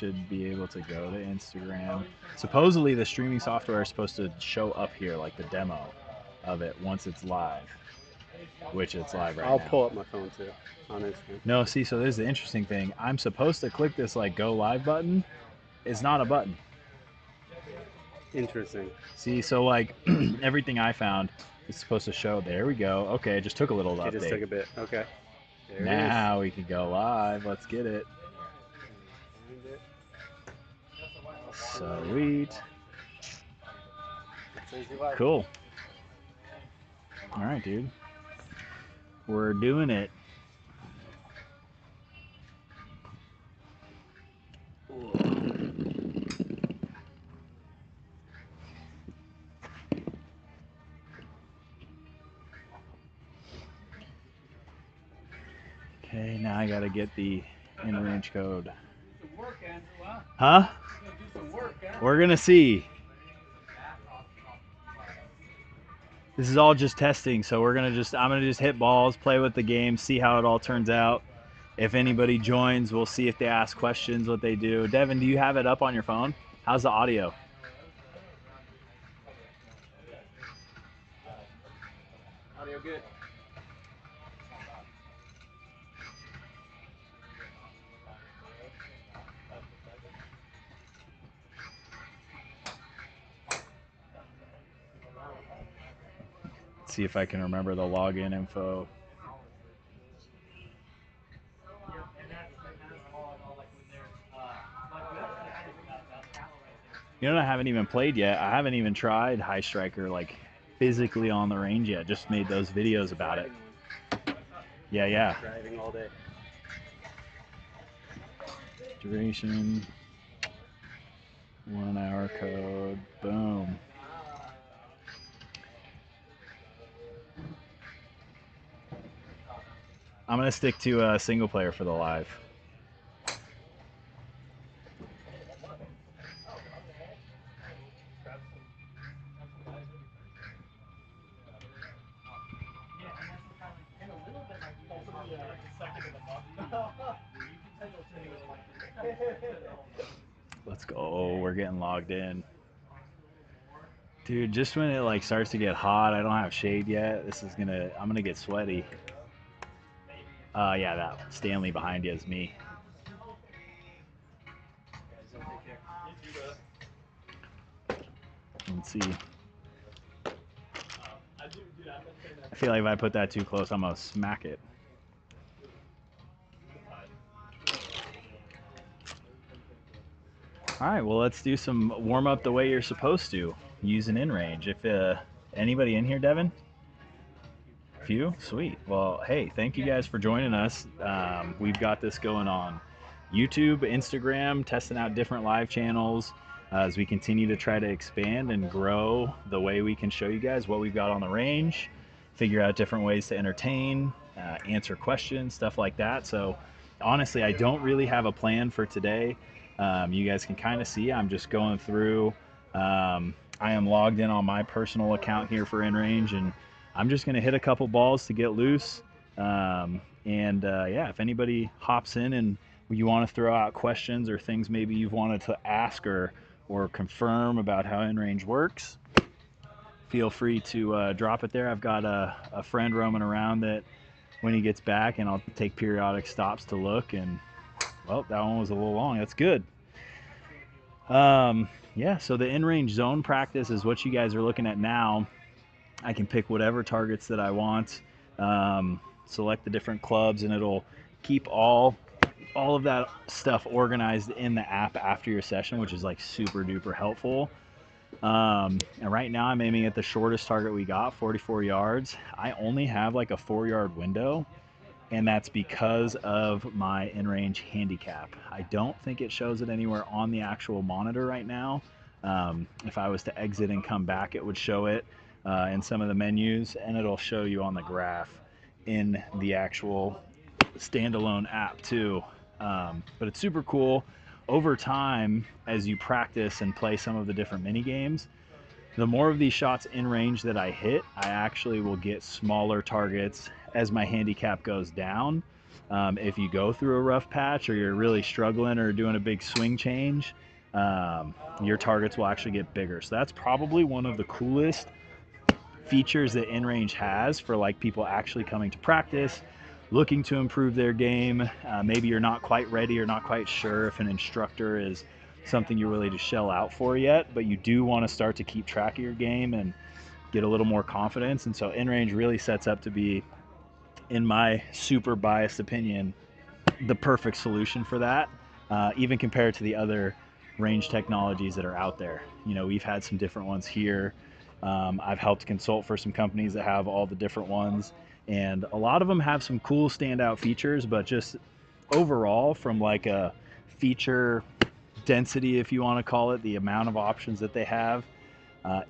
should be able to go to Instagram. Supposedly the streaming software is supposed to show up here like the demo of it once it's live, which it's live right I'll now. pull up my phone too on Instagram. No, see, so there's the interesting thing. I'm supposed to click this like go live button. It's not a button. Interesting. See, so like everything I found is supposed to show. There we go. Okay, it just took a little It update. just took a bit. Okay. There Now we can go live. Let's get it. it Sweet. is. Cool. All right, dude. We're doing it. Okay, now I gotta get the Inrange code. Huh? We're gonna see. This is all just testing, so I'm gonna just hit balls, play with the game, see how it all turns out. If anybody joins, we'll see if they ask questions, what they do. Devin, do you have it up on your phone? How's the audio? Audio good. Let's see if I can remember the login info. You know what I haven't even played yet? I haven't even tried High Striker like physically on the range yet. Just made those videos about it. Yeah. Driving all day. Duration. 1 hour code. Boom. I'm gonna stick to single player for the live. Let's go. We're getting logged in. Dude, just when it like starts to get hot, I don't have shade yet. I'm gonna get sweaty. Yeah, that Stanley behind you is me. Let's see. I feel like if I put that too close, I'm gonna smack it. All right, well, let's do some warm up the way you're supposed to, using Inrange. If anybody in here, Devin? Few? Sweet. Well, hey, thank you guys for joining us. We've got this going on YouTube, Instagram, testing out different live channels as we continue to try to expand and grow the way we can show you guys what we've got on the range, figure out different ways to entertain, answer questions, stuff like that. So honestly, I don't really have a plan for today. You guys can kind of see I'm just going through. I am logged in on my personal account here for Inrange, and I'm just going to hit a couple balls to get loose. Yeah, if anybody hops in and you want to throw out questions or things maybe you've wanted to ask or confirm about how Inrange works, feel free to drop it there. I've got a friend roaming around that when he gets back, and I'll take periodic stops to look. And well, that one was a little long. That's good. Yeah, so the in-range zone practice is what you guys are looking at now. I can pick whatever targets that I want, select the different clubs, and it'll keep all of that stuff organized in the app after your session, which is like super duper helpful. And right now I'm aiming at the shortest target we got, 44 yards. I only have like a 4-yard window, and that's because of my in-range handicap. I don't think it shows it anywhere on the actual monitor right now. If I was to exit and come back, it would show it in some of the menus, and it'll show you on the graph in the actual standalone app too. But it's super cool. Over time, as you practice and play some of the different mini games, the more of these shots in range that I hit, I actually will get smaller targets as my handicap goes down. If you go through a rough patch or you're really struggling or doing a big swing change, your targets will actually get bigger. So that's probably one of the coolest features that Inrange has for like people actually coming to practice, looking to improve their game. Maybe you're not quite ready or not quite sure if an instructor is something you're willing to shell out for yet, but you do want to start to keep track of your game and get a little more confidence. And so Inrange really sets up to be, in my super biased opinion, the perfect solution for that, even compared to the other range technologies that are out there. You know, we've had some different ones here. I've helped consult for some companies that have all the different ones, and a lot of them have some cool standout features, but just overall, from like a feature density, if you want to call it, the amount of options that they have,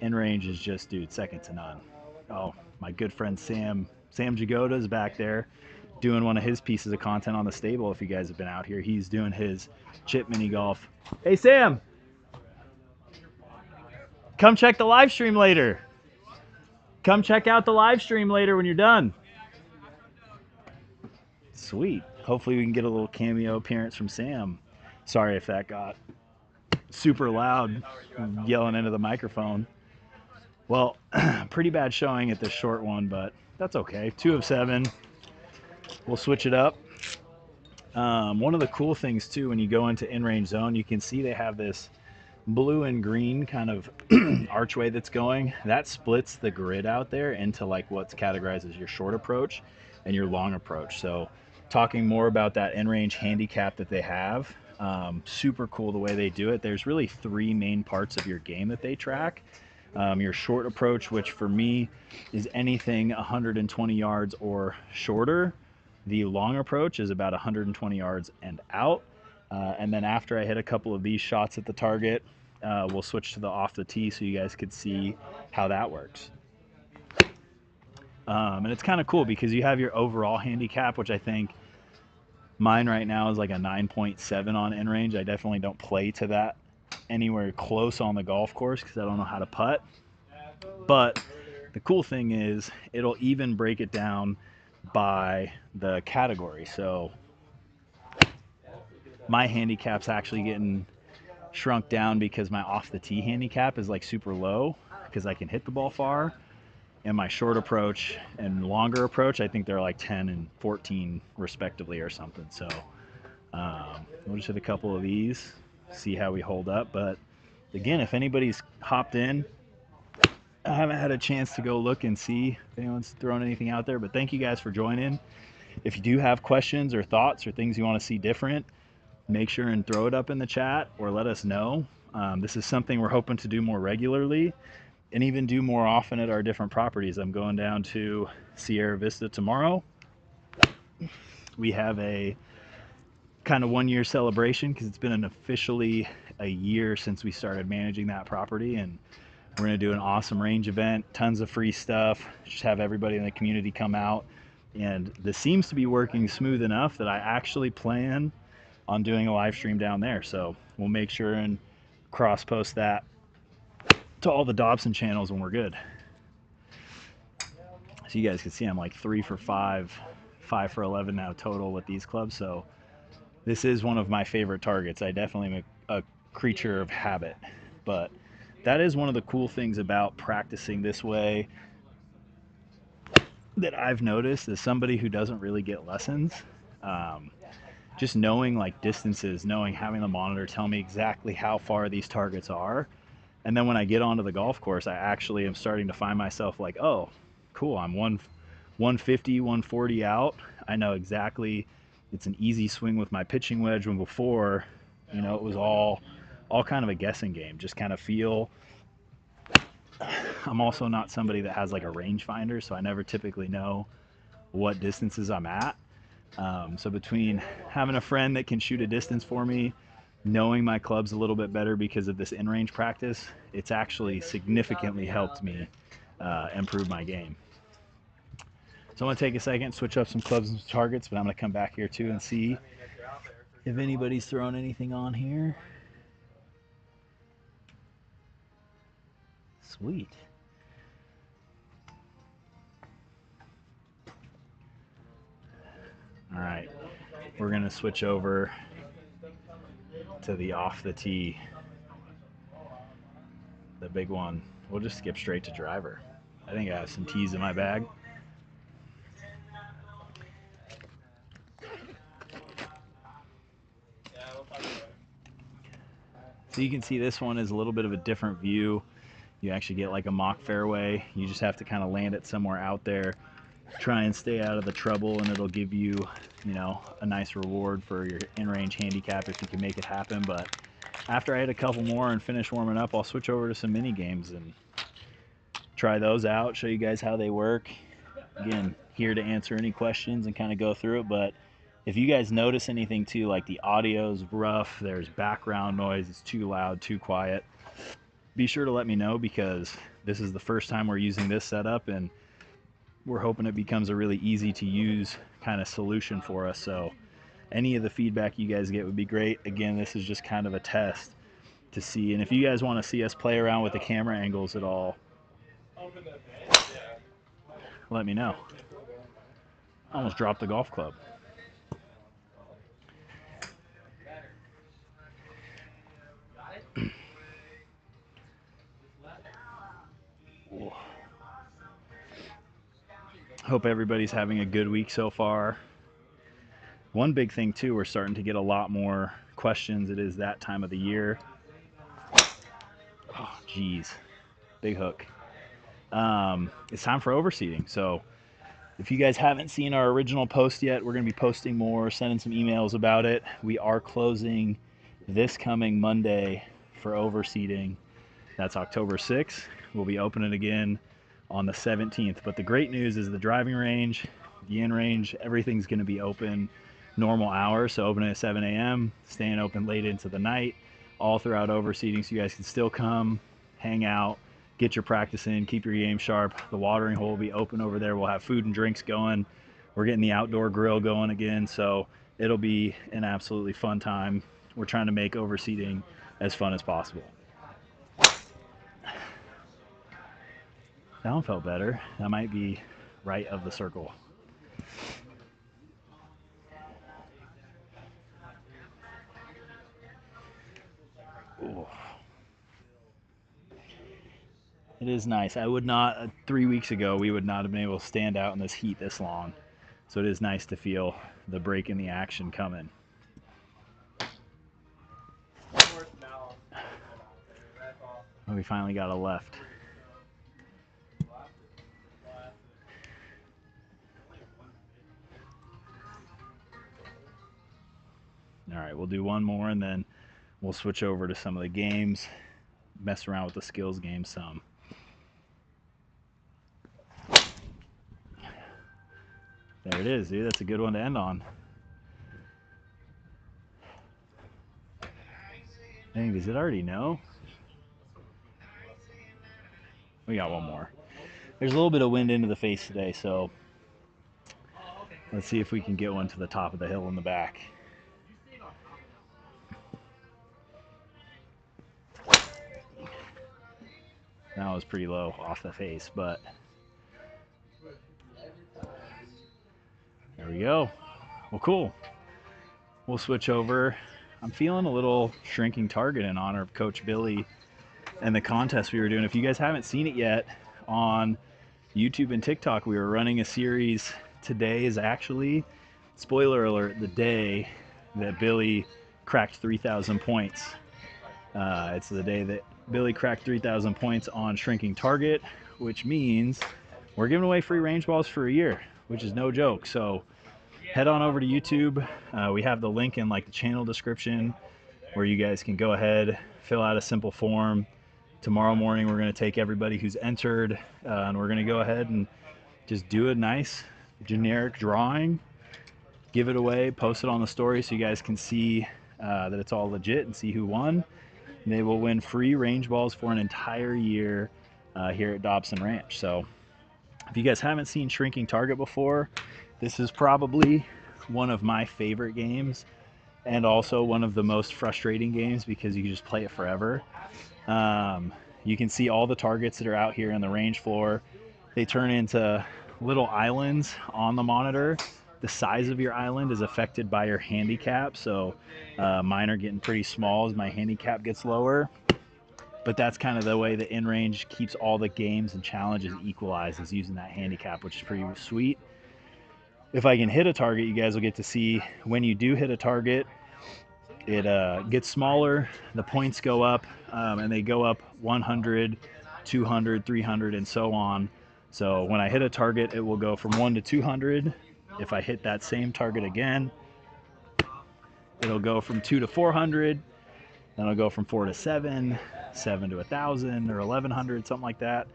Inrange is just, dude, second to none. Oh, my good friend Sam Jagoda is back there doing one of his pieces of content on the stable. If you guys have been out here, he's doing his chip mini golf. Hey Sam, come check the live stream later. Come check out the live stream later when you're done. Sweet. Hopefully we can get a little cameo appearance from Sam. Sorry if that got super loud, yelling into the microphone. Well, pretty bad showing at this short one, but that's okay. 2 of 7. We'll switch it up. One of the cool things too, when you go into Inrange Zone, you can see they have this blue and green kind of archway that's going. That splits the grid out there into like what's categorized as your short approach and your long approach. So talking more about that Inrange handicap that they have, super cool the way they do it. There's really 3 main parts of your game that they track. Your short approach, which for me is anything 120 yards or shorter. The long approach is about 120 yards and out. And then after I hit a couple of these shots at the target, we'll switch to the off the tee so you guys could see how that works. And it's kind of cool because you have your overall handicap, which I think mine right now is like a 9.7 on Inrange. I definitely don't play to that anywhere close on the golf course because I don't know how to putt. But the cool thing is it'll even break it down by the category. So my handicap's actually getting shrunk down because my off the tee handicap is like super low because I can hit the ball far, and my short approach and longer approach, I think they're like 10 and 14 respectively or something. So we'll just hit a couple of these, see how we hold up. But again, if anybody's hopped in, I haven't had a chance to go look and see if anyone's thrown anything out there, but thank you guys for joining. If you do have questions or thoughts or things you want to see different, make sure and throw it up in the chat or let us know. This is something we're hoping to do more regularly and even do more often at our different properties. I'm going down to Sierra Vista tomorrow. We have a kind of 1-year celebration because it's been officially a year since we started managing that property, and we're going to do an awesome range event, tons of free stuff, just have everybody in the community come out. And this seems to be working smooth enough that I actually plan on doing a live stream down there. So we'll make sure and cross post that to all the Dobson channels when we're good. So you guys can see I'm like 3 for 5, 5 for 11 now total with these clubs. So this is one of my favorite targets. I definitely am a creature of habit, but that is one of the cool things about practicing this way that I've noticed as somebody who doesn't really get lessons. Just knowing like distances, having the monitor tell me exactly how far these targets are. And then when I get onto the golf course, I actually am starting to find myself like, oh, cool, I'm 150, 140 out. I know exactly it's an easy swing with my pitching wedge, when before, it was all kind of a guessing game. Just kind of feel. I'm also not somebody that has like a rangefinder, so I never typically know what distances I'm at. So between having a friend that can shoot a distance for me, knowing my clubs a little bit better because of this in-range practice, it's actually significantly helped me improve my game. So I'm going to take a second, switch up some clubs and some targets, but I'm going to come back here too and see if anybody's thrown anything on here. Sweet. All right, we're gonna switch over to the off the tee, the big one. We'll just skip straight to driver. I think I have some tees in my bag. So you can see this one is a little bit of a different view. You actually get like a mock fairway. You just have to kind of land it somewhere out there. Try and stay out of the trouble, and it'll give you, you know, a nice reward for your in-range handicap if you can make it happen. But after I hit a couple more and finish warming up, I'll switch over to some mini games and try those out, show you guys how they work. Again, here to answer any questions and kind of go through it. But if you guys notice anything too, like the audio's rough, there's background noise, it's too loud, too quiet, be sure to let me know, because this is the first time we're using this setup, and we're hoping it becomes a really easy to use kind of solution for us. So any of the feedback you guys get would be great. Again, this is just kind of a test to see, and if you guys want to see us play around with the camera angles at all, let me know. I almost dropped the golf club. Hope everybody's having a good week so far. One big thing too, we're starting to get a lot more questions. It is that time of the year. Oh, geez, big hook. It's time for overseeding. So if you guys haven't seen our original post yet, we're going to be posting more, sending some emails about it. We are closing this coming Monday for overseeding. That's October 6th. We'll be opening again on the 17th. But the great news is the driving range, the in-range, everything's going to be open normal hours. So opening at 7 a.m., staying open late into the night, all throughout overseeding, so you guys can still come, hang out, get your practice in, keep your game sharp. The watering hole will be open over there. We'll have food and drinks going. We're getting the outdoor grill going again, so it'll be an absolutely fun time. We're trying to make overseeding as fun as possible. That one felt better. That might be right of the circle. Ooh. It is nice. I would not, 3 weeks ago, we would not have been able to stand out in this heat this long. So it is nice to feel the break in the action coming. Oh, we finally got a left. All right, we'll do one more, and then we'll switch over to some of the games, mess around with the skills game some. There it is, dude. That's a good one to end on. Dang, does it already know? We got one more. There's a little bit of wind into the face today, so let's see if we can get one to the top of the hill in the back. That was pretty low off the face, but there we go. Well, cool. We'll switch over. I'm feeling a little shrinking target in honor of Coach Billy and the contest we were doing. If you guys haven't seen it yet, on YouTube and TikTok, we were running a series. Today is actually, spoiler alert, the day that Billy cracked 3,000 points. It's the day that Billy cracked 3,000 points on shrinking target, which means we're giving away free range balls for a year, which is no joke. So head on over to YouTube. We have the link in like the channel description where you guys can go ahead, fill out a simple form. Tomorrow morning, we're going to take everybody who's entered, and we're going to go ahead and just do a nice generic drawing, give it away, post it on the story so you guys can see that it's all legit and see who won. And they will win free range balls for an entire year here at Dobson Ranch. So if you guys haven't seen Shrinking Target before, this is probably one of my favorite games, and also one of the most frustrating games because you can just play it forever. You can see all the targets that are out here in the range floor. They turn into little islands on the monitor the size of your island is affected by your handicap. So mine are getting pretty small as my handicap gets lower. But that's kind of the way the Inrange keeps all the games and challenges equalized, is using that handicap, which is pretty sweet. If I can hit a target, you guys will get to see when you do hit a target, it gets smaller, the points go up, and they go up 100, 200, 300, and so on. So when I hit a target, it will go from 1 to 200. If I hit that same target again, it'll go from 2 to 400. Then it'll go from 4 to 7, 7 to 1,000 or 1,100, something like that.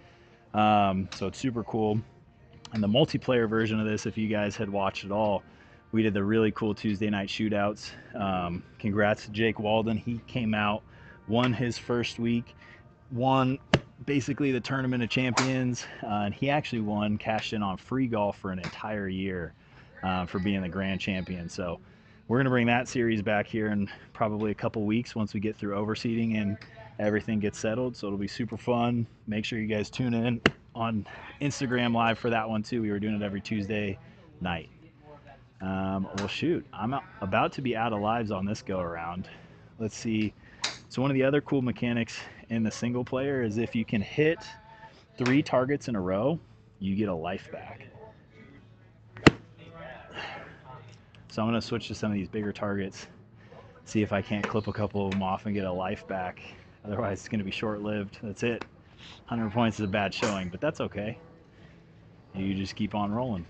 So it's super cool. And the multiplayer version of this, if you guys had watched it all, we did the really cool Tuesday night shootouts. Congrats to Jake Walden. He came out, won his first week, won basically the Tournament of Champions, and he actually cashed in on free golf for an entire year for being the grand champion. So we're going to bring that series back here in probably a couple weeks once we get through overseeding and everything gets settled. So it'll be super fun. Make sure you guys tune in on Instagram Live for that one too. We were doing it every Tuesday night. Well, shoot, I'm about to be out of lives on this go around. Let's see. So one of the other cool mechanics in the single player is if you can hit 3 targets in a row, you get a life back. So I'm going to switch to some of these bigger targets, see if I can't clip a couple of them off and get a life back. Otherwise, it's going to be short-lived. That's it. 100 points is a bad showing, but that's okay. You just keep on rolling.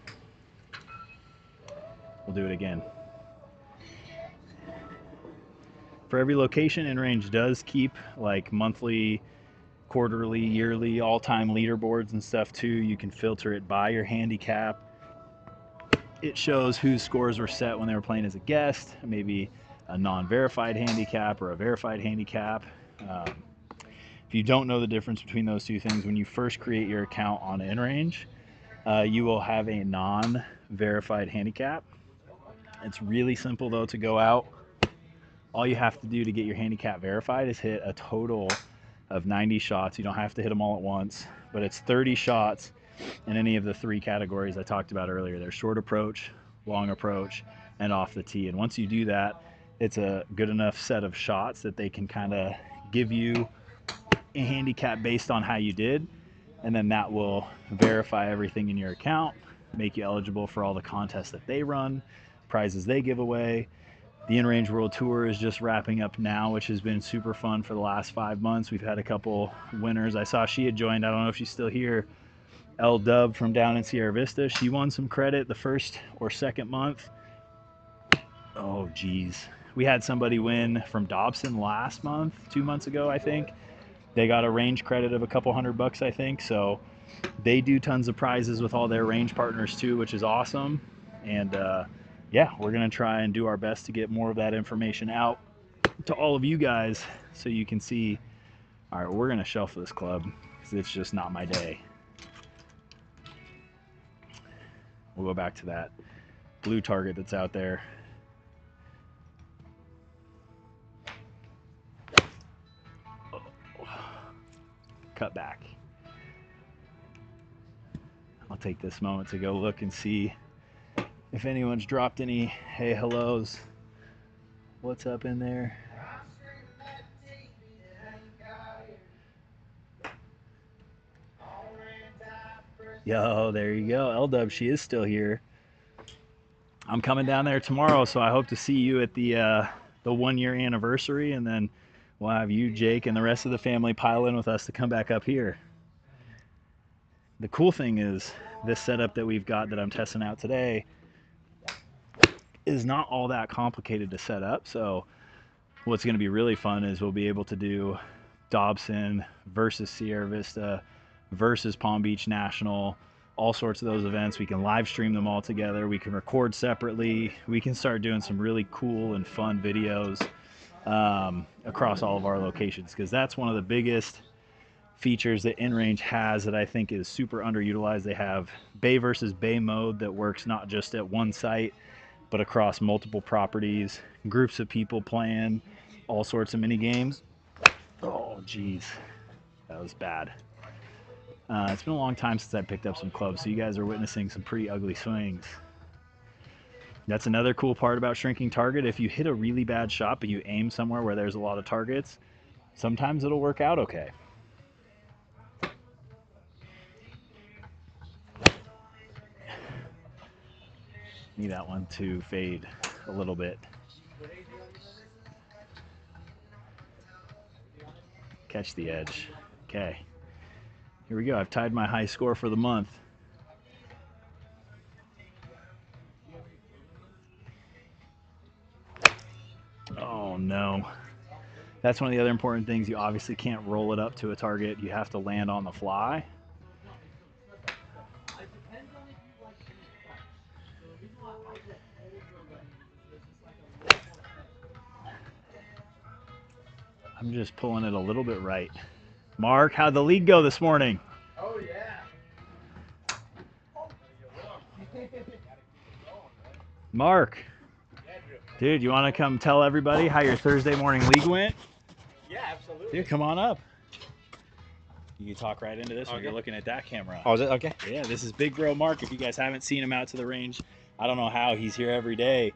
We'll do it again. For every location, Inrange does keep like monthly, quarterly, yearly, all-time leaderboards and stuff too. You can filter it by your handicap. It shows whose scores were set when they were playing as a guest, maybe a non-verified handicap or a verified handicap. If you don't know the difference between those two things, when you first create your account on Inrange, you will have a non-verified handicap. It's really simple though to go out. All you have to do to get your handicap verified is hit a total of 90 shots. You don't have to hit them all at once, but it's 30 shots in any of the 3 categories I talked about earlier. There's short approach, long approach, and off the tee. And once you do that, it's a good enough set of shots that they can kind of give you a handicap based on how you did. And then that will verify everything in your account, make you eligible for all the contests that they run, prizes they give away. The Inrange World Tour is just wrapping up now, which has been super fun for the last 5 months. We've had a couple winners. I saw she had joined. I don't know if she's still here. L Dub from down in Sierra Vista. She won some credit the first or second month. Oh, geez. We had somebody win from Dobson last month, 2 months ago, I think. They got a range credit of a couple $100, I think. So they do tons of prizes with all their range partners too, which is awesome. And yeah, we're going to try and do our best to get more of that information out to all of you guys so you can see. All right, we're going to shuffle this club because it's just not my day. We'll go back to that blue target that's out there. Cut back. I'll take this moment to go look and see if anyone's dropped any hey hellos. What's up in there? Yo, there you go. L-Dub, she is still here. I'm coming down there tomorrow, so I hope to see you at the 1 year anniversary, and then we'll have you, Jake, and the rest of the family pile in with us to come back up here. The cool thing is this setup that we've got that I'm testing out today is not all that complicated to set up. So what's going to be really fun is we'll be able to do Dobson versus Sierra Vista versus Palm Beach National, all sorts of those events. We can live stream them all together. We can record separately. We can start doing some really cool and fun videos across all of our locations, because that's one of the biggest features that Inrange has that I think is super underutilized. They have bay versus bay mode that works not just at one site, but across multiple properties, groups of people playing all sorts of mini games. Oh, geez, that was bad. It's been a long time since I picked up some clubs, so you guys are witnessing some pretty ugly swings. That's another cool part about shrinking target. If you hit a really bad shot, but you aim somewhere where there's a lot of targets, sometimes it'll work out okay. Need that one to fade a little bit. Catch the edge. Okay. Here we go. I've tied my high score for the month. Oh no. That's one of the other important things. You obviously can't roll it up to a target. You have to land on the fly. I'm just pulling it a little bit right. Mark, how'd the league go this morning? Oh, yeah. Mark, dude, you want to come tell everybody how your Thursday morning league went? Yeah, absolutely. Dude, come on up. You can talk right into this when you're looking at that camera. Oh, is it? Okay. Yeah, this is Big Bro Mark. If you guys haven't seen him out to the range, I don't know how. He's here every day.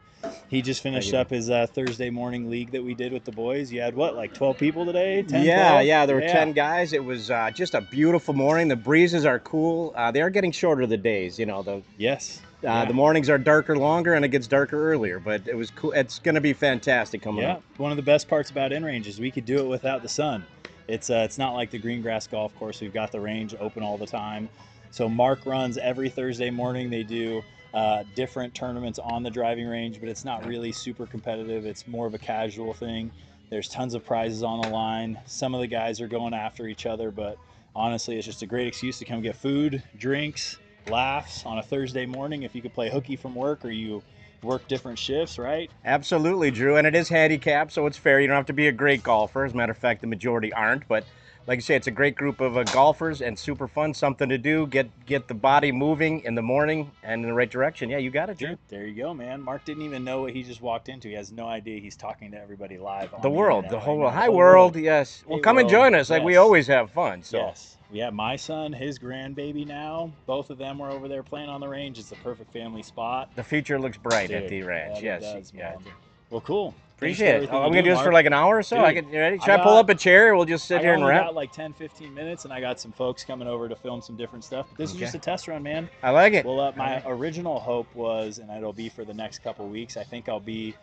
He just finished up his Thursday morning league that we did with the boys. You had what, like 12 people today? 10, Yeah, 12? yeah, there were 10 guys. It was just a beautiful morning. The breezes are cool. They are getting shorter the days, you know. The mornings are darker longer and it gets darker earlier, but it was cool. It's going to be fantastic coming up. One of the best parts about Inrange is we could do it without the sun. It's not like the green grass golf course. We've got the range open all the time. So Mark runs every Thursday morning. They do different tournaments on the driving range, but it's not really super competitive. It's more of a casual thing. There's tons of prizes on the line. Some of the guys are going after each other, but honestly, it's just a great excuse to come get food, drinks, laughs on a Thursday morning. If you could play hooky from work or you work different shifts, right? Absolutely, Drew. And it is handicapped, so it's fair. You don't have to be a great golfer. As a matter of fact, the majority aren't. But like you say, it's a great group of golfers and super fun. Something to do. Get the body moving in the morning and in the right direction. Yeah, you got it, Drew. There you go, man. Mark didn't even know what he just walked into. He has no idea he's talking to everybody live on The world, internet the whole right world. now. Hi, The whole world. Yes. Well, Hey, come and world. join us. Like we Yes. always have fun. So. Yes. Yeah, my son, his grandbaby now, both of them were over there playing on the range. It's the perfect family spot. The future looks bright Dude, at the ranch. that it yes. does, yeah. man. Well, cool. Appreciate it. I'm I'm going to do this for like an hour or so. Dude, You ready? Should I pull up a chair? We'll just sit here and I wrap. got like 10, 15 minutes, and I got some folks coming over to film some different stuff. But this is just a test run, man. I like it. Well, my original hope was, and it'll be for the next couple weeks, I think I'll be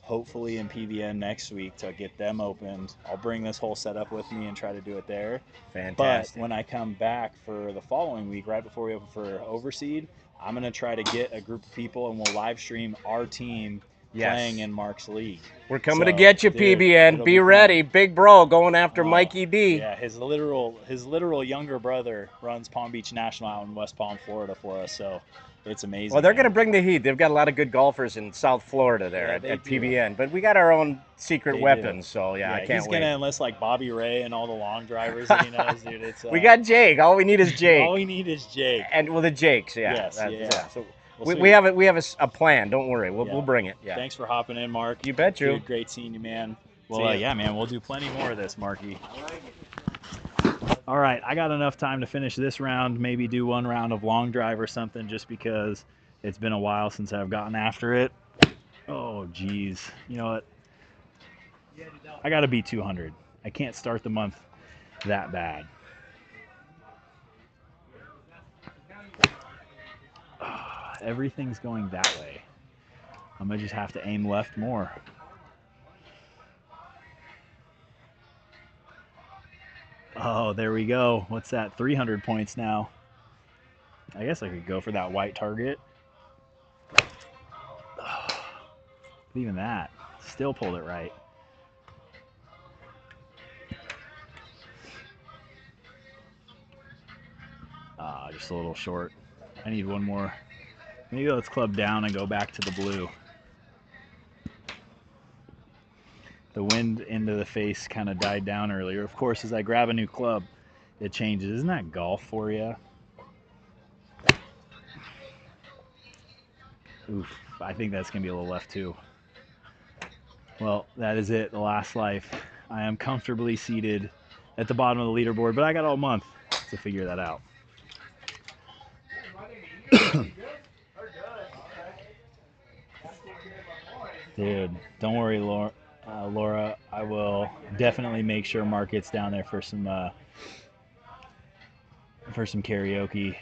hopefully in PVN next week to get them opened. I'll bring this whole setup with me and try to do it there. Fantastic. But when I come back for the following week, right before we open for Overseed, I'm going to try to get a group of people and we'll live stream our team playing in Mark's league. We're coming to get you, dude, PBN. Be ready. Big Bro going after Mikey D. Yeah, his literal younger brother runs Palm Beach National out in West Palm, Florida for us, so it's amazing. Well, they're going to bring the heat. They've got a lot of good golfers in South Florida there at PBN, but we got our own secret weapons, so I can't wait. He's going to enlist like Bobby Ray and all the long drivers that he knows, dude. We got Jake. All we need is Jake. All we need is Jake. And the Jakes, Yes, So we have a plan. Don't worry. We'll bring it. Yeah. Thanks for hopping in, Mark. You bet, Drew. Dude, great seeing you, man. Well, yeah, man, we'll do plenty more of this, Marky. All right, I got enough time to finish this round, maybe do one round of long drive or something just because it's been a while since I've gotten after it. Oh, geez. You know what? I got to be 200. I can't start the month that bad. Everything's going that way. I'm going to just have to aim left more. Oh, there we go. What's that? 300 points now. I guess I could go for that white target. But even that, still pulled it right. Just a little short. I need one more. Maybe let's club down and go back to the blue. The wind into the face kind of died down earlier. Of course, as I grab a new club, it changes. Isn't that golf for you? Oof, I think that's going to be a little left too. Well, that is it, the last life. I am comfortably seated at the bottom of the leaderboard, but I got all month to figure that out. Dude, don't worry, Laura. Laura, I will definitely make sure Mark gets down there for some karaoke.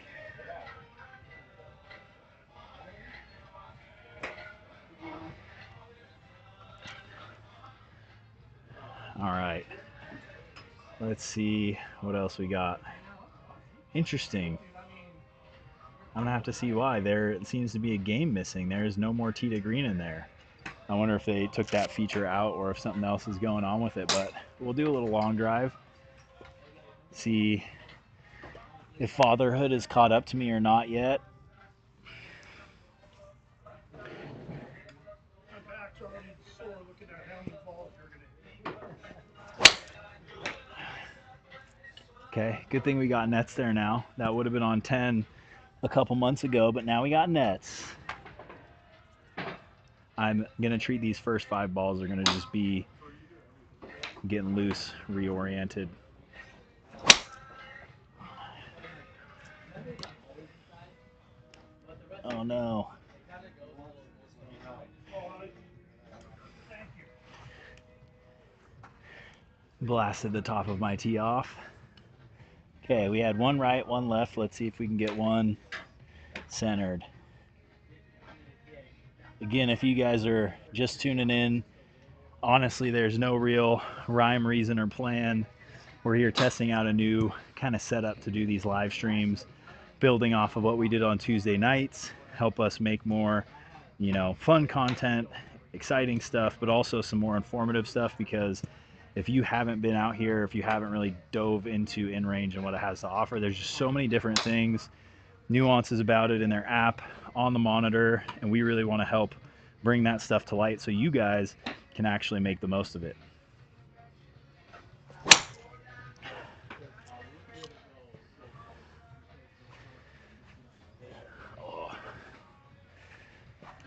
All right. Let's see what else we got. Interesting. I'm gonna have to see why. There seems to be a game missing. There is no more Tita Green in there. I wonder if they took that feature out or if something else is going on with it. But we'll do a little long drive. See if fatherhood has caught up to me or not yet. Okay, good thing we got nets there now. That would have been on 10 a couple months ago, but now we got nets. I'm gonna treat these first 5 balls are gonna just be getting loose, reoriented. Oh no. Blasted the top of my tee off. Okay, we had one right, one left. Let's see if we can get one centered. Again, if you guys are just tuning in, honestly, there's no real rhyme, reason, or plan. We're here testing out a new kind of setup to do these live streams, building off of what we did on Tuesday nights, help us make more, fun content, exciting stuff, but also some more informative stuff, because if you haven't been out here, if you haven't really dove into Inrange and what it has to offer, there's just so many different things, nuances about it in their app, on the monitor, and we really want to help bring that stuff to light so you guys can actually make the most of it. Oh.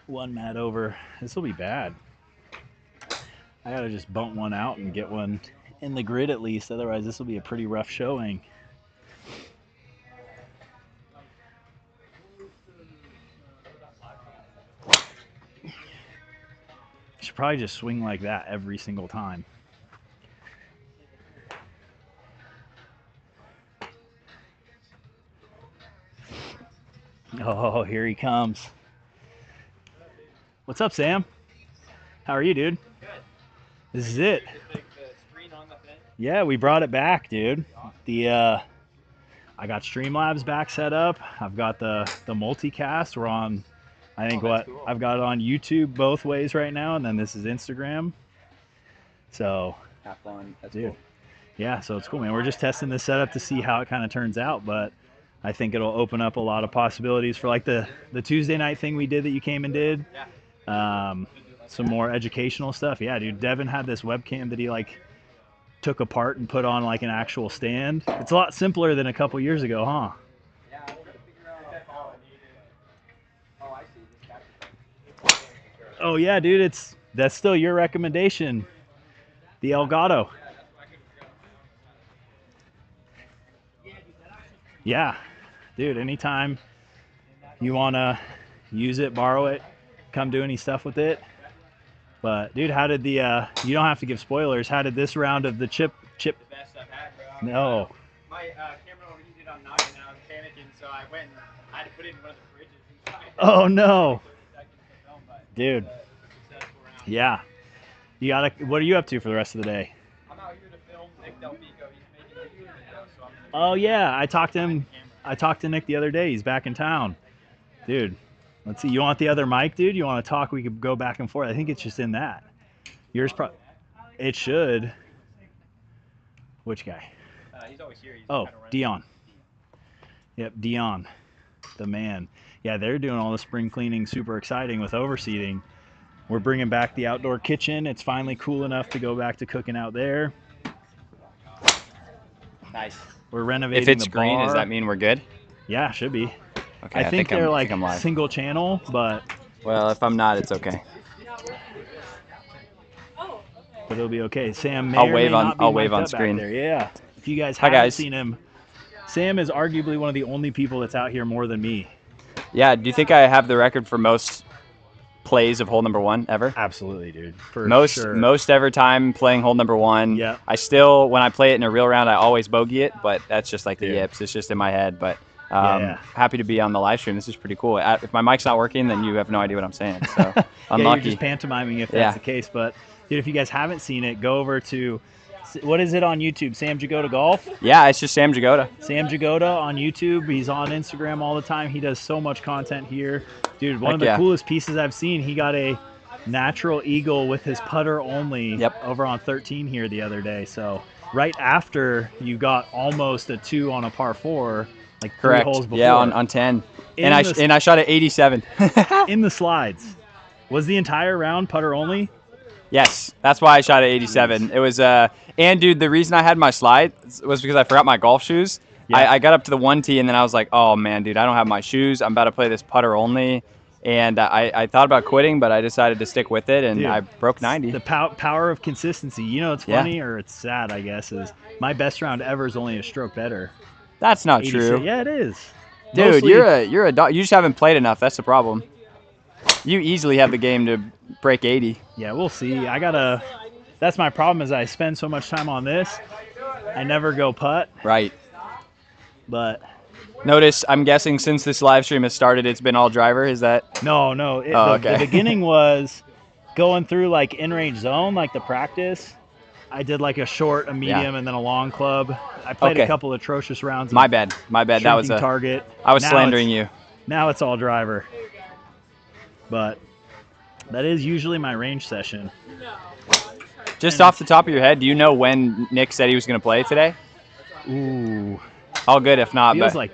One mat over. This will be bad. I gotta just bump one out and get one in the grid at least, otherwise this will be a pretty rough showing. Should probably just swing like that every single time. Oh, here he comes. What's up, Sam? How are you, dude? Good. This is it. The screen on the thing? Yeah, we brought it back, dude. I got Streamlabs back set up. I've got the multicast. We're on, I think Cool. I've got it on YouTube both ways right now, and then this is Instagram. So, Have fun. That's dude, cool. yeah, so it's cool, man. We're just testing this setup to see how it kind of turns out, but I think it'll open up a lot of possibilities for like the Tuesday night thing we did that you came and did. Some more educational stuff. Yeah, dude, Devin had this webcam that he like took apart and put on like an actual stand. It's a lot simpler than a couple years ago, huh? Yeah, I was trying to figure out how I needed. Oh, I see. Oh yeah, dude, that's still your recommendation. The Elgato. Yeah, dude, anytime you want to use it, borrow it, come do any stuff with it. But dude, how did you don't have to give spoilers, how did this round of the chip? The best I've had, bro. No. My camera overheated on knocking and I was panicking, so I went and I had to put it in one of the fridges inside. Oh no. Dude. Dude. Yeah. You gotta, what are you up to for the rest of the day? I'm out here to film Nick Delpico. He's making a YouTube video, so I'm Oh yeah, I talked to Nick the other day. He's back in town. Dude, let's see. You want the other mic, dude? You want to talk? We could go back and forth. I think it's just in that. Yours it should. Which guy? He's always here. He's Oh, kind of running. Dion. Yep, Dion, the man. Yeah, they're doing all the spring cleaning, super exciting with overseeding. We're bringing back the outdoor kitchen. It's finally cool enough to go back to cooking out there. Nice. We're renovating If it's the green, bar. does that mean we're good? Yeah, should be. Okay, I think they're I like think I'm live. single channel, but Well, if I'm not, it's okay. it'll be okay. Sam may I'll or wave may on- not be I'll wave mic'd on up back screen. there. Yeah. If you guys Hi, haven't guys. seen him, Sam is arguably one of the only people that's out here more than me. Yeah, do you think I have the record for most plays of hole number 1 ever. Absolutely, dude. For sure. Most ever time playing hole number 1. Yeah. I still, when I play it in a real round, I always bogey it, but that's just like the Dude. yips. It's just in my head. But Yeah. happy to be on the live stream. This is pretty cool. If my mic's not working, then you have no idea what I'm saying. So Yeah, unlucky. you're just pantomiming if that's the case. But dude, if you guys haven't seen it, go over to, what is it on YouTube? Sam Jagoda Golf? Yeah, it's just Sam Jagoda. Sam Jagoda on YouTube. He's on Instagram all the time. He does so much content here. Dude, one of the coolest pieces I've seen, he got a natural eagle with his putter only over on 13 here the other day. So right after you got almost a 2 on a par 4, like 3 holes before. Yeah, on 10. And I shot at 87. In the slides. Was the entire round putter only? Yes, that's why I shot at 87. It was and dude, the reason I had my slide was because I forgot my golf shoes. Yeah. I got up to the 1 tee and then I was like, oh man, dude, I don't have my shoes. I'm about to play this putter only. And I thought about quitting, but I decided to stick with it, and dude, I broke 90. The power of consistency. You know, it's funny or it's sad, I guess, is my best round ever is only a stroke better. That's not true. Yeah, it is. Dude, Mostly, you're a dog. You just haven't played enough. That's the problem. You easily have the game to break 80. Yeah, we'll see. That's my problem is I spend so much time on this. I never go putt. Right. But notice, I'm guessing since this live stream has started, it's been all driver. Is that? No. The beginning was going through like Inrange zone, like the practice. I did like a short, a medium, and then a long club. I played a couple atrocious rounds. My bad. That was a target. I was slandering you. Now it's all driver. But that is usually my range session. Just off the top of your head, do you know when Nick said he was going to play today? Ooh. All good if not. Feels like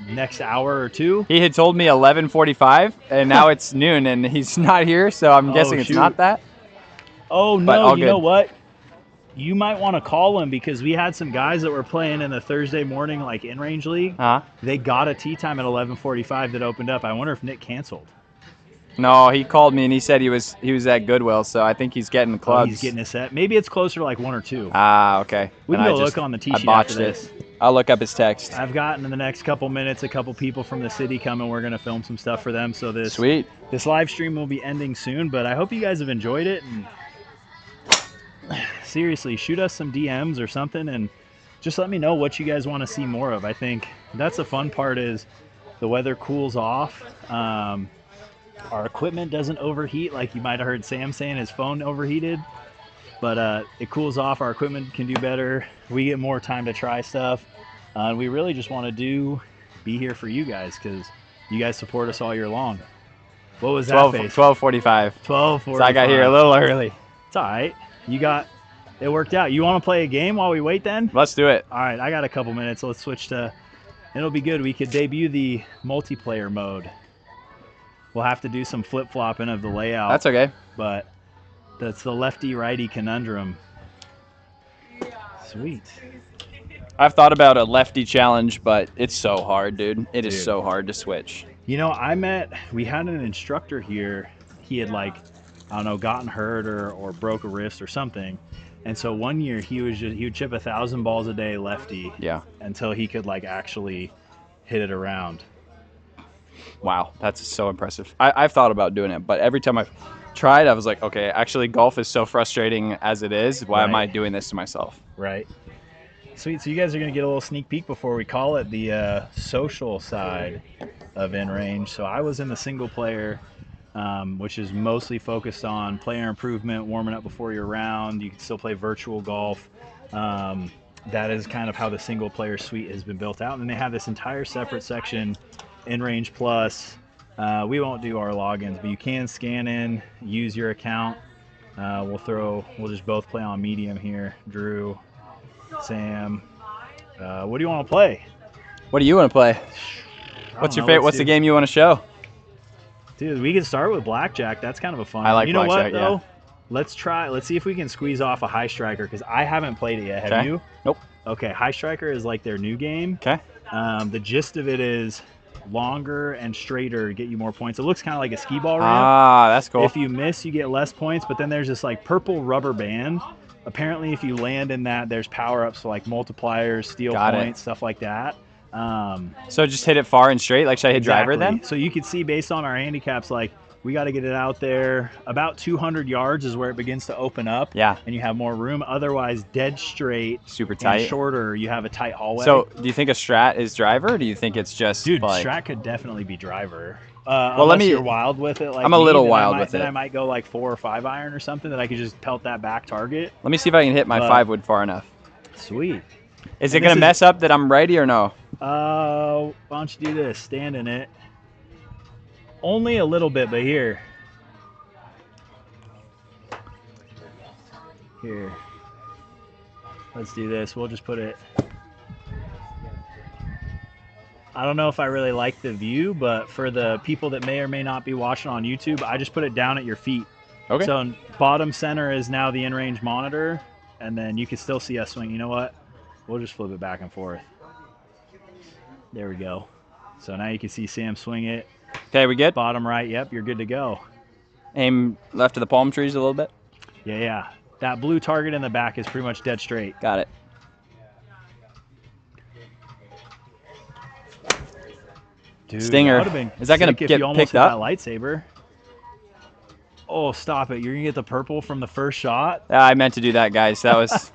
next hour or 2. He had told me 11:45, and now it's noon, and he's not here, so I'm guessing it's not that. Oh, no, you know what? You might want to call him because we had some guys that were playing in the Thursday morning, like Inrange League. They got a tee time at 11:45 that opened up. I wonder if Nick canceled. No, he called me and he said he was at Goodwill, so I think he's getting clubs. He's getting a set. Maybe it's closer to like 1 or 2. Okay. We can go look on the tee sheet after this. I'll look up his text. I've gotten in the next couple minutes a couple people from the city coming. We're going to film some stuff for them. So this live stream will be ending soon, but I hope you guys have enjoyed it. And seriously, shoot us some DMs or something and just let me know what you guys want to see more of. I think that's the fun part is the weather cools off. Our equipment doesn't overheat like you might have heard Sam saying his phone overheated. But it cools off. Our equipment can do better. We get more time to try stuff. We really just want to be here for you guys because you guys support us all year long. What was that 12:45. 12:45. So I got here a little early. It's all right. It worked out. You want to play a game while we wait then? Let's do it. All right, I got a couple minutes. Let's switch to, it'll be good. We could debut the multiplayer mode. We'll have to do some flip-flopping of the layout. That's okay. But that's the lefty-righty conundrum. Sweet. I've thought about a lefty challenge, but it's so hard, dude. It is so hard to switch. You know, we had an instructor here. He had gotten hurt or broke a wrist or something. And so one year he would chip 1,000 balls a day lefty. Yeah. Until he could actually hit it around. Wow, that's so impressive. I've thought about doing it, but every time I've tried, I was like, okay, actually golf is so frustrating as it is. Why am I doing this to myself? Right. Sweet. So you guys are going to get a little sneak peek before we call it the social side of Inrange. So I was in the single player, which is mostly focused on player improvement, warming up before your round. You can still play virtual golf. That is kind of how the single player suite has been built out. And then they have this entire separate section, Inrange Plus. We won't do our logins, but you can scan in, use your account. We'll just both play on medium here. Drew, Sam. What do you want to play? What do you want to play? What's your favorite? What's the game you want to show? Dude, we can start with blackjack. That's kind of a fun. I like you know blackjack, what though? Let's see if we can squeeze off a high striker because I haven't played it yet. Have you? Nope. Okay, high striker is like their new game. Okay. The gist of it is longer and straighter to get you more points. It looks kind of like a skee ball ramp. That's cool. If you miss, you get less points, but then there's this purple rubber band. Apparently, if you land in that, there's power-ups like multipliers, steal points, stuff like that. So just hit it far and straight? Like, should I hit driver then? So you can see based on our handicaps, We got to get it out there. About 200 yards is where it begins to open up. Yeah. And you have more room. Otherwise, dead straight. Super and tight. shorter, you have a tight hallway. So, do you think a strat is driver, or do you think it's just Dude, like... strat could definitely be driver. Well, Unless you're wild with it. Like I'm a little me, wild with it. Then I might go like 4 or 5 iron or something that I could just pelt that back target. Let me see if I can hit my 5-wood far enough. Sweet. Is it going to mess up that I'm righty or no? Why don't you do this? Stand in it. Only a little bit, but here. Here. Let's do this. We'll just put it... I don't know if I really like the view, but for the people that may or may not be watching on YouTube, I just put it down at your feet. Okay. So bottom center is now the Inrange monitor, and then you can still see us swing. You know what? We'll just flip it back and forth. There we go. So now you can see Sam swing it. Okay, we good? Bottom right, yep, you're good to go. Aim left of the palm trees a little bit? Yeah. That blue target in the back is pretty much dead straight. Got it. Dude, Stinger. That been is that going to sick if get you almost picked hit up? That lightsaber. Oh, stop it. You're going to get the purple from the first shot? I meant to do that, guys. That was...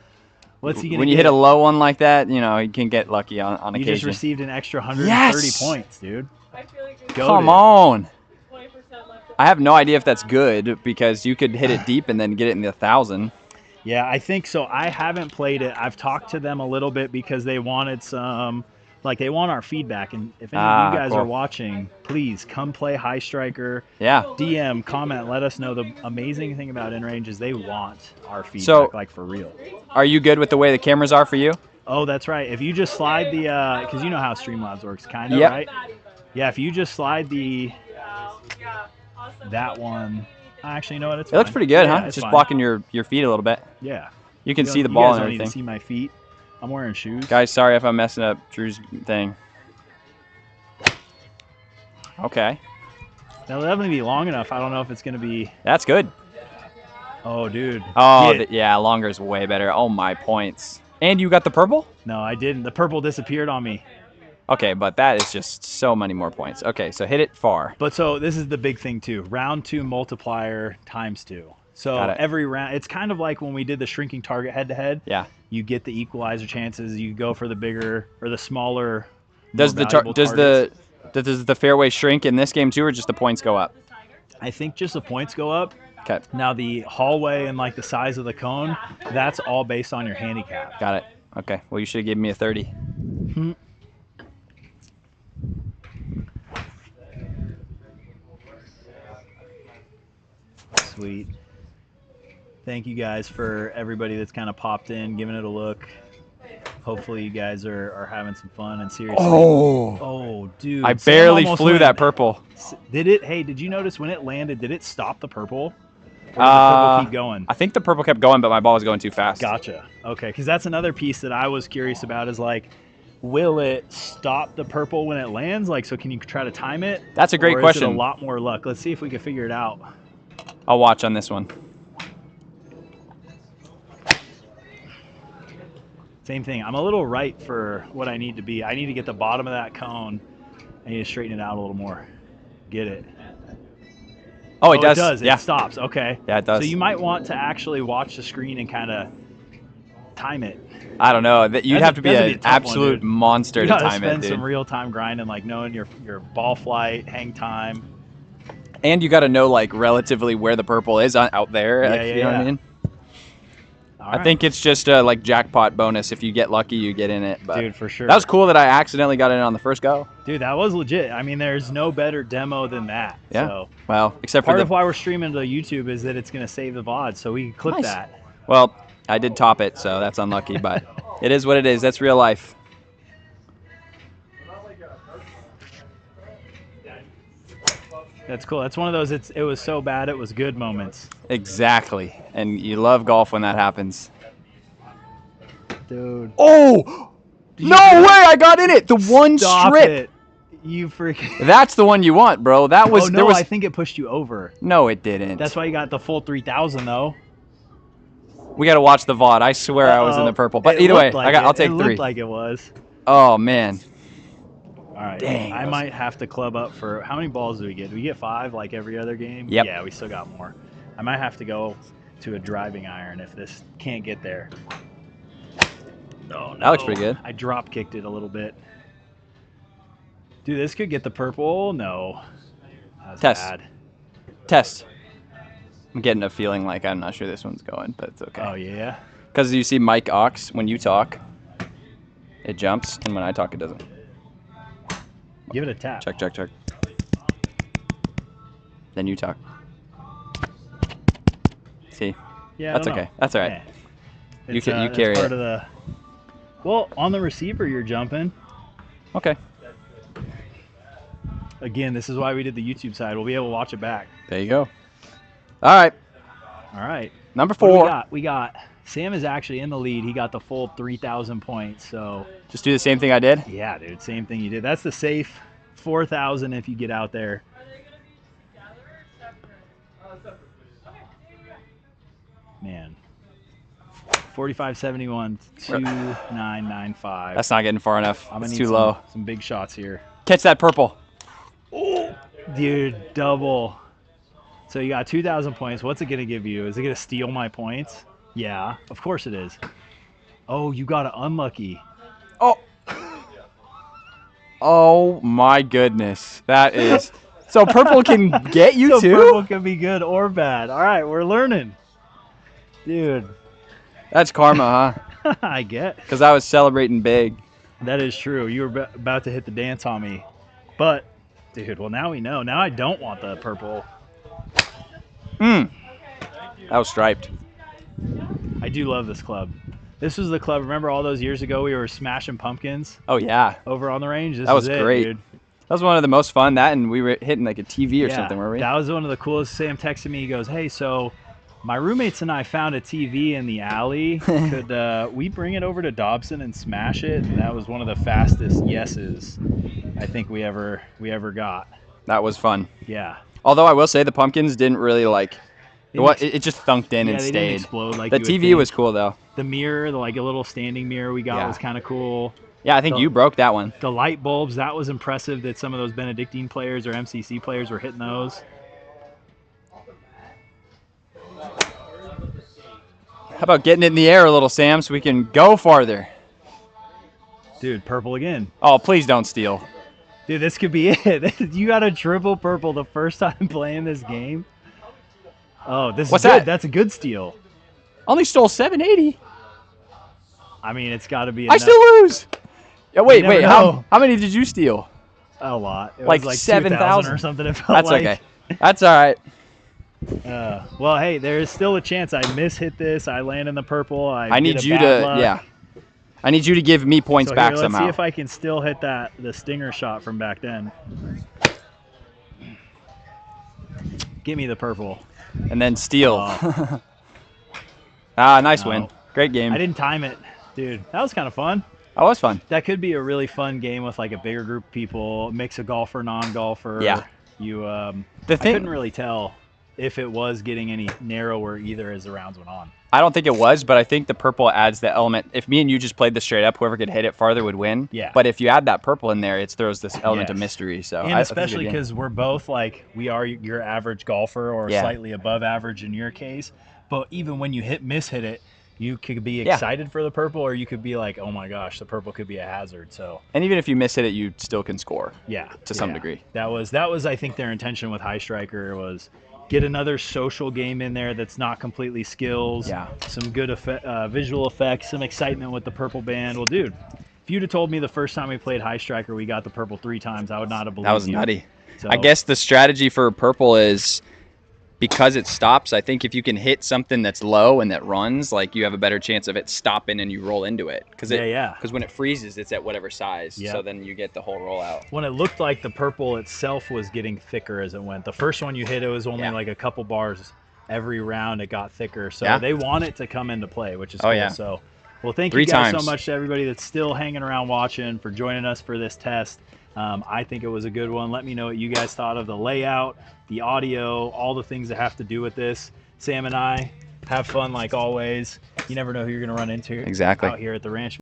What's he gonna when you hit a low one like that, you know, you can get lucky on occasion. You just received an extra 130 points, dude. Come on. I have no idea if that's good because you could hit it deep and then get it in the 1,000. Yeah, I think so. I haven't played it. I've talked to them a little bit because they wanted some, like they want our feedback. And if any of you guys are watching, please come play High Striker. Yeah. DM, comment, let us know. The amazing thing about Inrange is they want our feedback, like for real. Are you good with the way the cameras are for you? Oh, that's right. If you just slide the, because you know how Streamlabs works, kind of, right? Yeah, if you just slide that one. Actually, you know what? It looks pretty good, huh? It's just blocking your feet a little bit. Yeah. You can see the ball and everything. everything. You guys don't need to see my feet. I'm wearing shoes. Guys, sorry if I'm messing up Drew's thing. Okay. That'll definitely be long enough. I don't know if it's going to be... That's good. Oh, dude. Oh, yeah, longer is way better. Oh, my points. And you got the purple? No, I didn't. The purple disappeared on me. Okay, but that is just so many more points. Okay, so hit it far. But so this is the big thing too. Round 2 multiplier times 2. So every round, it's kind of like when we did the shrinking target head-to-head. Yeah. You get the equalizer chances. You go for the bigger or the smaller. Does the fairway shrink in this game too, or just the points go up? I think just the points go up. Okay. Now the hallway and like the size of the cone, that's all based on your handicap. Got it. Okay. Well, you should have given me a 30. Sweet. Thank you guys for everybody that's kind of popped in, giving it a look. Hopefully you guys are having some fun and seriously. Oh, dude. I barely flew that purple. Did it? Hey, did you notice when it landed, did it stop the purple? Or did the purple keep going? I think the purple kept going, but my ball was going too fast. Gotcha. Okay, because that's another piece that I was curious about is like, will it stop the purple when it lands? Like, so can you try to time it? That's a great question. Is it a lot more luck? Let's see if we can figure it out. I'll watch on this one. Same thing. I'm a little right for what I need to be. I need to get the bottom of that cone. I need to straighten it out a little more. Get it. Oh, it does. It does. Yeah. It stops. Okay. Yeah, it does. So you might want to actually watch the screen and kind of time it. I don't know. You'd have to be an absolute monster to time it, dude. You gotta spend some real-time grinding, like knowing your ball flight, hang time. And you got to know, like, relatively where the purple is out there. Yeah, you know what I mean? Right. I think it's just a, like, jackpot bonus. If you get lucky, you get in it. But dude, for sure. That was cool that I accidentally got in on the first go. Dude, that was legit. I mean, there's no better demo than that. Yeah. So well, except part for of why we're streaming to YouTube is that it's going to save the VOD, so we can clip that. Well, I did top it, so that's unlucky, but it is what it is. That's real life. That's cool. That's one of those it was so bad it was good moments. Exactly. And you love golf when that happens. Dude. Oh! No way! I got in it! The one strip! It. You freaking... That's the one you want, bro. That was... Oh, no, I think it pushed you over. No, it didn't. That's why you got the full 3,000, though. We got to watch the VOD. I swear I was in the purple. But either way, I'll take 3. It looked like it was. Oh, man. All right. Dang. I might have to club up for how many balls do we get? Do we get 5 like every other game? Yep. Yeah, we still got more. I might have to go to a driving iron if this can't get there. No, That looks pretty good. I drop kicked it a little bit. Dude, this could get the purple. No. That's Test. bad. Test. I'm getting a feeling like I'm not sure this one's going, but it's okay. Oh, yeah? Because you see Mike Ox, when you talk, it jumps, and when I talk, it doesn't. Give it a tap. Check, check, check. Then you talk. See? Yeah, That's I don't okay. know. That's all right. Yeah. You It's, carry it's part it. of the. Well, on the receiver, you're jumping. Okay. Again, this is why we did the YouTube side. We'll be able to watch it back. There you go. All right. All right. Number What do 4. we got Sam is actually in the lead. He got the full 3,000 points. So, Just do the same thing I did. yeah, dude, same thing you did. That's the safe 4,000 if you get out there. Man. 45.71, 2,995. That's not getting far enough. I'm gonna It's need too some, low. Some big shots here. Catch that purple. Dude, double. So you got 2,000 points. What's it going to give you? Is it going to steal my points? Yeah, of course it is. Oh, you got it unlucky. Oh. Oh my goodness. That is. So purple can get you So too? purple can be good or bad. All right, we're learning. Dude, That's karma, huh? I get. Because I was celebrating big. That is true. You were about to hit the dance on me. But, dude, well, now we know. Now I don't want the purple. That was striped. I do love this club. This was the club. Remember all those years ago we were smashing pumpkins Oh, yeah. over on the range? This That was is it, great. dude. That was one of the most fun. That and we were hitting like a TV or Yeah, something, weren't we? that was one of the coolest. Sam texted me. He goes, "Hey, so my roommates and I found a TV in the alley. Could we bring it over to Dobson and smash it?" And that was one of the fastest yeses I think we ever got. That was fun. Yeah. Although I will say the pumpkins didn't really like. It just thunked in Yeah, and they didn't stayed. explode like The you would TV think. was cool though. The mirror, like a little standing mirror we got Yeah. was kind of cool. Yeah, I think So- you broke that one. The light bulbs, that was impressive that some of those Benedictine players or MCC players were hitting those. How about getting it in the air a little, Sam, so we can go farther? Dude, purple again. Oh, please don't steal. Dude, this could be it. You got a triple purple the first time playing this game. Oh, this What's is good. that? That's a good steal. Only stole 780. I mean, it's got to be I enough. still lose. Yeah, wait, never wait. know. How many did you steal? A lot. It Like was like 7,000 or something. It felt That's like. okay. That's all right. Well, hey, there is still a chance I mishit this. I land in the purple. I need get a you bad to, luck. yeah. I need you to give me points So back here, let's somehow. see if I can still hit the stinger shot from back then. Give me the purple. And then steal. Oh. Nice No. win. Great game. I didn't time it. Dude, that was kind of fun. That was fun. That could be a really fun game with like a bigger group of people, mix of golfer, non-golfer. Yeah. You I The thing, couldn't really tell if it was getting any narrower either as the rounds went on. I don't think it was, but I think the purple adds the element. If me and you just played this straight up, whoever could hit it farther would win. Yeah. But if you add that purple in there, it throws this element of Yes. mystery. So And I think it's a good especially game. because we're both like, we are your average golfer or Yeah. slightly above average in your case. But even when you mishit it, you could be Yeah. excited for the purple or you could be like, oh my gosh, the purple could be a hazard. So And even if you miss it, you still can score. yeah, To some yeah. degree. That was I think their intention with High Striker was get another social game in there that's not completely skills. Yeah. Some good visual effects, some excitement with the purple band. Well, dude, if you'd have told me the first time we played High Striker we got the purple 3 times, I would not have believed That was you. nutty. So, I guess the strategy for purple is because it stops. I think if you can hit something that's low and that runs, like you have a better chance of it stopping and you roll into it. Because Yeah. Because when it freezes, it's at whatever size. Yeah. So then you get the whole rollout. When it looked like the purple itself was getting thicker as it went. The first one you hit, it was only Yeah. like a couple bars. Every round it got thicker. So Yeah. they want it to come into play, which is Oh, cool. yeah. So, well, thank 3 you guys times. so much to everybody that's still hanging around watching, for joining us for this test. I think it was a good one. Let me know what you guys thought of the layout, the audio, all the things that have to do with this. Sam and I have fun like always. You never know who you're going to run into Exactly. out here at the ranch.